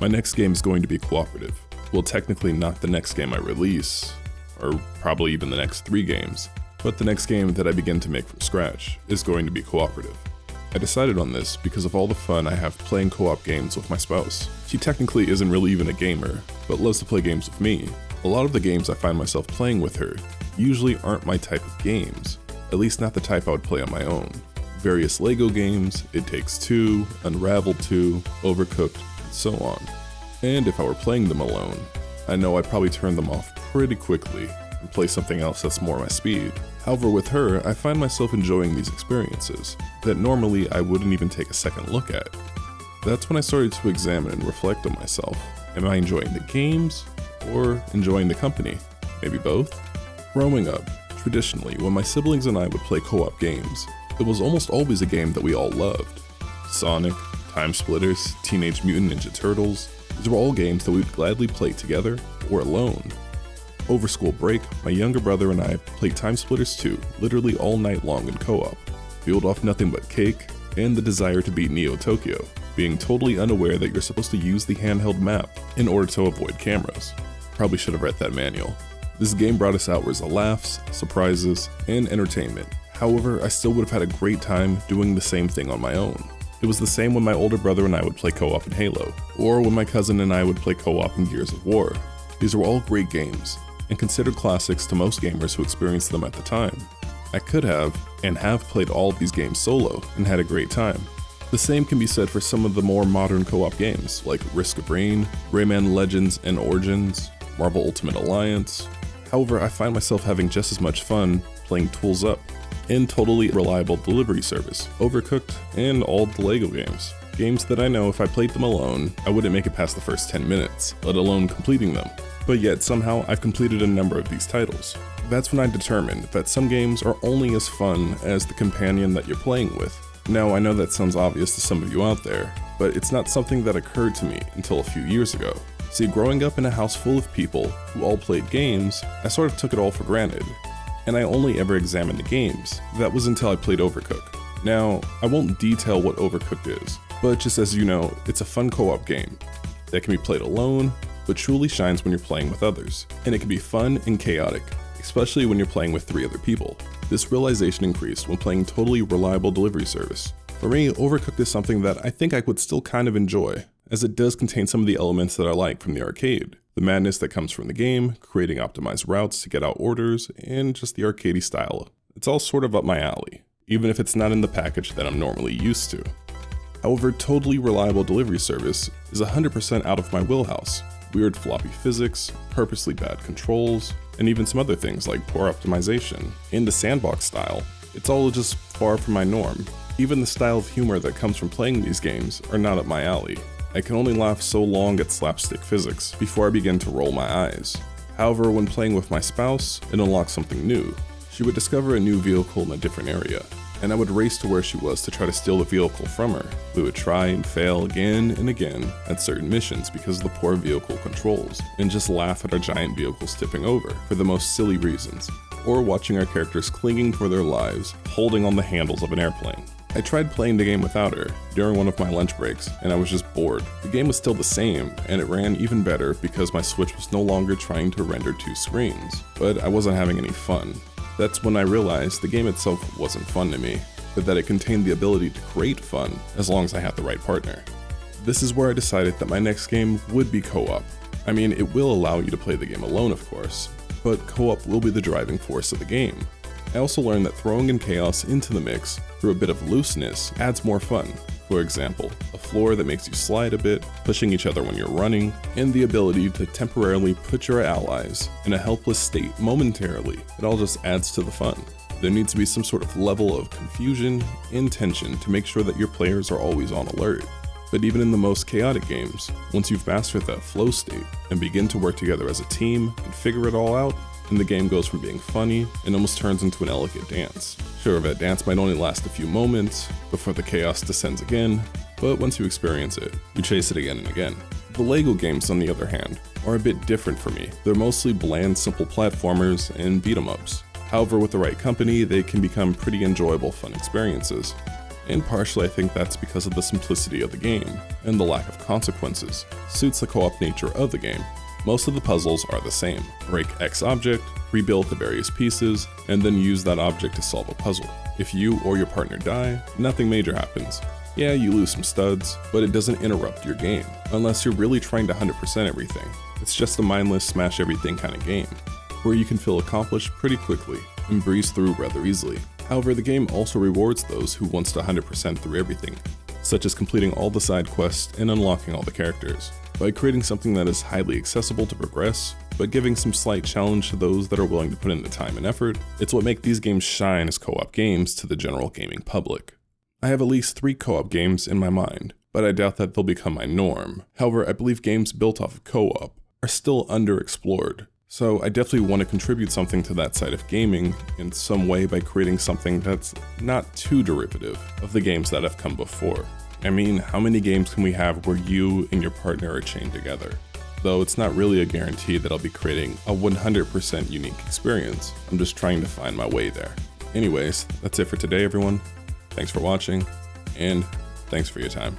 My next game is going to be Cooperative. Well, technically not the next game I release, or probably even the next 3 games, but the next game that I begin to make from scratch is going to be Cooperative. I decided on this because of all the fun I have playing co-op games with my spouse. She technically isn't really even a gamer, but loves to play games with me. A lot of the games I find myself playing with her usually aren't my type of games, at least not the type I would play on my own. Various Lego games, It Takes Two, Unravel 2, Overcooked, and so on. And if I were playing them alone, I know I'd probably turn them off pretty quickly and play something else that's more my speed. However, with her, I find myself enjoying these experiences that normally I wouldn't even take a second look at. That's when I started to examine and reflect on myself. Am I enjoying the games or enjoying the company? Maybe both? Growing up, traditionally, when my siblings and I would play co-op games, it was almost always a game that we all loved. Sonic, Time Splitters, Teenage Mutant Ninja Turtles, these were all games that we would gladly play together or alone. Over school break, my younger brother and I played Time Splitters 2 literally all night long in co-op, fueled off nothing but cake and the desire to beat Neo Tokyo, being totally unaware that you're supposed to use the handheld map in order to avoid cameras. Probably should have read that manual. This game brought us hours of laughs, surprises, and entertainment. However, I still would have had a great time doing the same thing on my own. It was the same when my older brother and I would play co-op in Halo, or when my cousin and I would play co-op in Gears of War. These were all great games, and considered classics to most gamers who experienced them at the time. I could have, and have played all of these games solo, and had a great time. The same can be said for some of the more modern co-op games, like Risk of Rain, Rayman Legends and Origins, Marvel Ultimate Alliance. However, I find myself having just as much fun playing Tools Up, and Totally Reliable Delivery Service, Overcooked, and all the Lego games. Games that I know if I played them alone, I wouldn't make it past the first 10 minutes, let alone completing them. But yet somehow I've completed a number of these titles. That's when I determined that some games are only as fun as the companion that you're playing with. Now I know that sounds obvious to some of you out there, but it's not something that occurred to me until a few years ago. See, growing up in a house full of people who all played games, I sort of took it all for granted, and I only ever examined the games. That was until I played Overcooked. Now, I won't detail what Overcooked is, but just as you know, it's a fun co-op game that can be played alone, but truly shines when you're playing with others. And it can be fun and chaotic, especially when you're playing with 3 other people. This realization increased when playing Totally Reliable Delivery Service. For me, Overcooked is something that I think I would still kind of enjoy, as it does contain some of the elements that I like from the arcade. The madness that comes from the game, creating optimized routes to get out orders, and just the arcadey style. It's all sort of up my alley, even if it's not in the package that I'm normally used to. However, Totally Reliable Delivery Service is 100% out of my wheelhouse. Weird floppy physics, purposely bad controls, and even some other things like poor optimization. In the sandbox style, it's all just far from my norm. Even the style of humor that comes from playing these games are not up my alley. I can only laugh so long at slapstick physics before I begin to roll my eyes. However, when playing with my spouse, it unlocks something new. She would discover a new vehicle in a different area, and I would race to where she was to try to steal the vehicle from her. We would try and fail again and again at certain missions because of the poor vehicle controls, and just laugh at our giant vehicles tipping over for the most silly reasons, or watching our characters clinging for their lives, holding on the handles of an airplane. I tried playing the game without her during one of my lunch breaks, and I was just bored. The game was still the same, and it ran even better because my Switch was no longer trying to render 2 screens, but I wasn't having any fun. That's when I realized the game itself wasn't fun to me, but that it contained the ability to create fun as long as I had the right partner. This is where I decided that my next game would be co-op. I mean, it will allow you to play the game alone, of course, but co-op will be the driving force of the game. I also learned that throwing in chaos into the mix through a bit of looseness adds more fun. For example, a floor that makes you slide a bit, pushing each other when you're running, and the ability to temporarily put your allies in a helpless state momentarily. It all just adds to the fun. There needs to be some sort of level of confusion and tension to make sure that your players are always on alert. But even in the most chaotic games, once you've mastered that flow state and begin to work together as a team and figure it all out, and the game goes from being funny and almost turns into an elegant dance. Sure, that dance might only last a few moments before the chaos descends again, but once you experience it, you chase it again and again. The Lego games, on the other hand, are a bit different for me. They're mostly bland, simple platformers and beat-em-ups. However, with the right company, they can become pretty enjoyable, fun experiences. And partially I think that's because of the simplicity of the game, and the lack of consequences suits the co-op nature of the game. Most of the puzzles are the same. Break X object, rebuild the various pieces, and then use that object to solve a puzzle. If you or your partner die, nothing major happens. Yeah, you lose some studs, but it doesn't interrupt your game, unless you're really trying to 100% everything. It's just a mindless smash everything kind of game, where you can feel accomplished pretty quickly and breeze through rather easily. However, the game also rewards those who wants to 100% through everything, such as completing all the side quests and unlocking all the characters, by creating something that is highly accessible to progress, but giving some slight challenge to those that are willing to put in the time and effort. It's what makes these games shine as co-op games to the general gaming public. I have at least 3 co-op games in my mind, but I doubt that they'll become my norm. However, I believe games built off of co-op are still underexplored, so I definitely want to contribute something to that side of gaming in some way by creating something that's not too derivative of the games that have come before. I mean, how many games can we have where you and your partner are chained together? Though it's not really a guarantee that I'll be creating a 100% unique experience. I'm just trying to find my way there. Anyways, that's it for today, everyone. Thanks for watching, and thanks for your time.